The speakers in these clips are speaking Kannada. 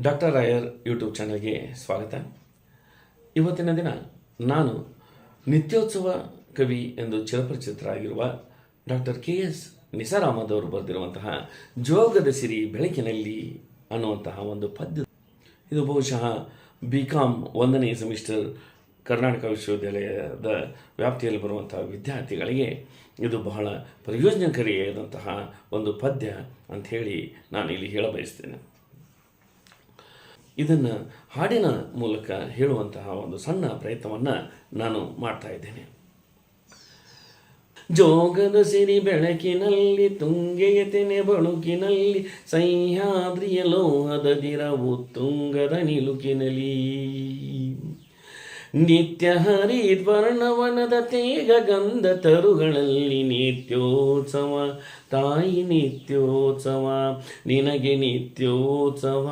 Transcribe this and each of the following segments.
ಡಾಕ್ಟರ್ ರಾಯರ್ ಯೂಟ್ಯೂಬ್ ಚಾನಲ್ಗೆ ಸ್ವಾಗತ. ಇವತ್ತಿನ ದಿನ ನಾನು ನಿತ್ಯೋತ್ಸವ ಕವಿ ಎಂದು ಚಿರಪರಿಚಿತರಾಗಿರುವ ಡಾಕ್ಟರ್ KS ನಿಸಾರ್ ಅಹಮದ್ ಅವರು ಬರೆದಿರುವಂತಹ ಜೋಗದ ಸಿರಿ ಬೆಳಕಿನಲ್ಲಿ ಅನ್ನುವಂತಹ ಒಂದು ಪದ್ಯ. ಇದು ಬಹುಶಃ BCom 1ನೇ ಸೆಮಿಸ್ಟರ್ ಕರ್ನಾಟಕ ವಿಶ್ವವಿದ್ಯಾಲಯದ ವ್ಯಾಪ್ತಿಯಲ್ಲಿ ಬರುವಂತಹ ವಿದ್ಯಾರ್ಥಿಗಳಿಗೆ ಇದು ಬಹಳ ಪ್ರಯೋಜನಕಾರಿಯಾದಂತಹ ಒಂದು ಪದ್ಯ ಅಂಥೇಳಿ ನಾನು ಇಲ್ಲಿ ಹೇಳಬಯಸ್ತೇನೆ. ಇದನ್ನು ಹಾಡಿನ ಮೂಲಕ ಹೇಳುವಂತಹ ಒಂದು ಸಣ್ಣ ಪ್ರಯತ್ನವನ್ನು ನಾನು ಮಾಡ್ತಾ ಇದ್ದೇನೆ. ಜೋಗದ ಸಿರಿ ಬೆಳಕಿನಲ್ಲಿ ತುಂಗೆಯ ತೆನೆ ಬಳುಕಿನಲ್ಲಿ ಸಹ್ಯಾದ್ರಿಯ ಲೋಹದ ದಿರವು ತುಂಗದ ನಿಲುಕಿನಲ್ಲಿ ನಿತ್ಯ ಹರಿದ್ವರ್ಣವನದ ತೇಗ ಗಂಧ ತರುಗಳಲ್ಲಿ ನಿತ್ಯೋತ್ಸವ ತಾಯಿ ನಿತ್ಯೋತ್ಸವ ನಿನಗೆ ನಿತ್ಯೋತ್ಸವ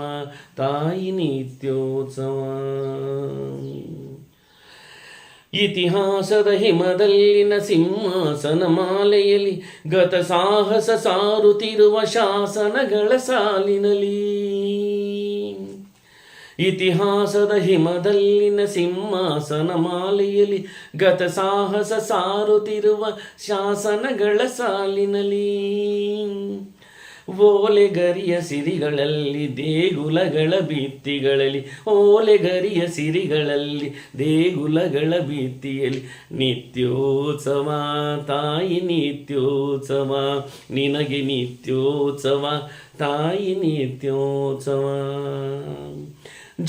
ತಾಯಿ ನಿತ್ಯೋತ್ಸವ. ಇತಿಹಾಸದ ಹಿಮದಲ್ಲಿನ ಸಿಂಹಾಸನ ಮಾಲೆಯಲ್ಲಿ ಗತ ಸಾಹಸ ಸಾರುತ್ತಿರುವ ಶಾಸನಗಳ ಸಾಲಿನಲ್ಲಿ ಇತಿಹಾಸದ ಹಿಮದಲ್ಲಿನ ಸಿಂಹಾಸನ ಮಾಲೆಯಲ್ಲಿ ಗತ ಸಾಹಸ ಸಾರುತ್ತಿರುವ ಶಾಸನಗಳ ಸಾಲಿನಲ್ಲಿ ಓಲೆಗರಿಯ ಸಿರಿಗಳಲ್ಲಿ ದೇಗುಲಗಳ ಭಿತ್ತಿಗಳಲ್ಲಿ ಓಲೆಗರಿಯ ಸಿರಿಗಳಲ್ಲಿ ದೇಗುಲಗಳ ಭಿತ್ತಿಯಲ್ಲಿ ನಿತ್ಯೋತ್ಸವ ತಾಯಿ ನಿತ್ಯೋತ್ಸವ ನಿನಗೆ ನಿತ್ಯೋತ್ಸವ ತಾಯಿ ನಿತ್ಯೋತ್ಸವ.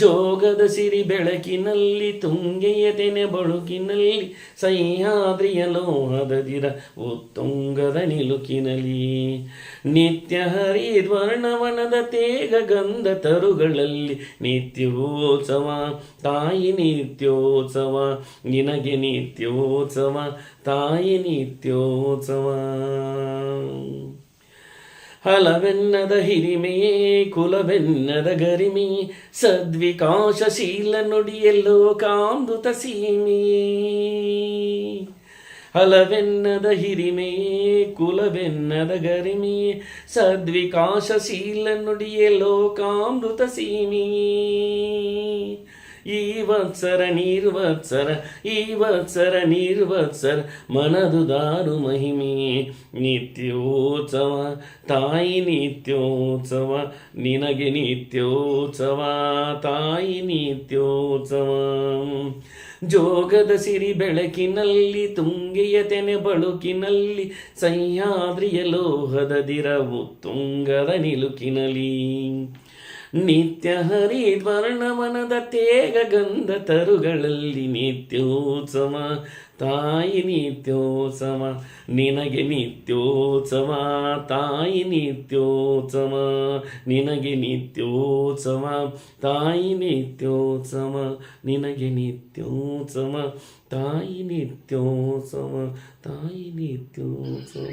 ಜೋಗದ ಸಿರಿ ಬೆಳಕಿನಲ್ಲಿ ತುಂಗೆಯ ತೆನೆ ಬಳುಕಿನಲ್ಲಿ ಸಹ್ಯಾದ್ರಿಯ ಲೋಹದ ದಿರ ಉತ್ತುಂಗದ ನಿಲುಕಿನಲ್ಲಿ ನಿತ್ಯ ಹರಿದ್ವರ್ಣವನದ ತೇಗ ಗಂಧ ತರುಗಳಲ್ಲಿ ನಿತ್ಯೋತ್ಸವ ತಾಯಿ ನಿತ್ಯೋತ್ಸವ ನಿನಗೆ ನಿತ್ಯೋತ್ಸವ ತಾಯಿ ನಿತ್ಯೋತ್ಸವ. ಹಲವೆನ್ನದ ಹಿರಿಮೆಯೇ ಕುಲವೆನ್ನದ ಗರಿಮೆಯೇ ಸದ್ವಿಕಾಸಶೀಲ ನುಡಿಯೆಲ್ಲೋ ಕಾಮೃತ ಸೀಮೆಯೇ. ಹಲವೆನ್ನದ ಹಿರಿಮೆಯೇ ಕುಲವೆನ್ನದ ಗರಿಮೆಯೇ ಸದ್ವಿಕಾಸಶೀಲ ನುಡಿಯೆಲ್ಲೋ ಕಾಮೃತ ಸೀಮೆಯೇ. ಈ ವತ್ಸರ ನಿರ್ವತ್ಸರ ಈ ವತ್ಸರ ನಿರ್ವತ್ಸರ ಮನದುದಾರು ಮಹಿಮೆ ನಿತ್ಯೋತ್ಸವ ತಾಯಿ ನಿತ್ಯೋತ್ಸವ ನಿನಗೆ ನಿತ್ಯೋತ್ಸವ ತಾಯಿ ನಿತ್ಯೋತ್ಸವ. ಜೋಗದ ಸಿರಿ ಬೆಳಕಿನಲ್ಲಿ ತುಂಗೆಯ ತೆನೆ ಬಳುಕಿನಲ್ಲಿ ಸಹ್ಯಾದ್ರಿಯ ಲೋಹದ ದಿರವು ತುಂಗದ ನಿಲುಕಿನಲ್ಲಿ ನಿತ್ಯ ಹರಿದ್ವರ್ಣವನದ ತೇಗ ಗಂಧ ತರುಗಳಲ್ಲಿ ನಿತ್ಯೋತ್ಸವ ತಾಯಿ ನಿತ್ಯೋತ್ಸವ ನಿನಗೆ ನಿತ್ಯೋತ್ಸವ ತಾಯಿ ನಿತ್ಯೋತ್ಸವ ನಿನಗೆ ನಿತ್ಯೋತ್ಸವ ತಾಯಿ ನಿತ್ಯೋತ್ಸವ ನಿನಗೆ ನಿತ್ಯೋತ್ಸವ ತಾಯಿ ನಿತ್ಯೋತ್ಸವ ತಾಯಿ ನಿತ್ಯೋತ್ಸವ.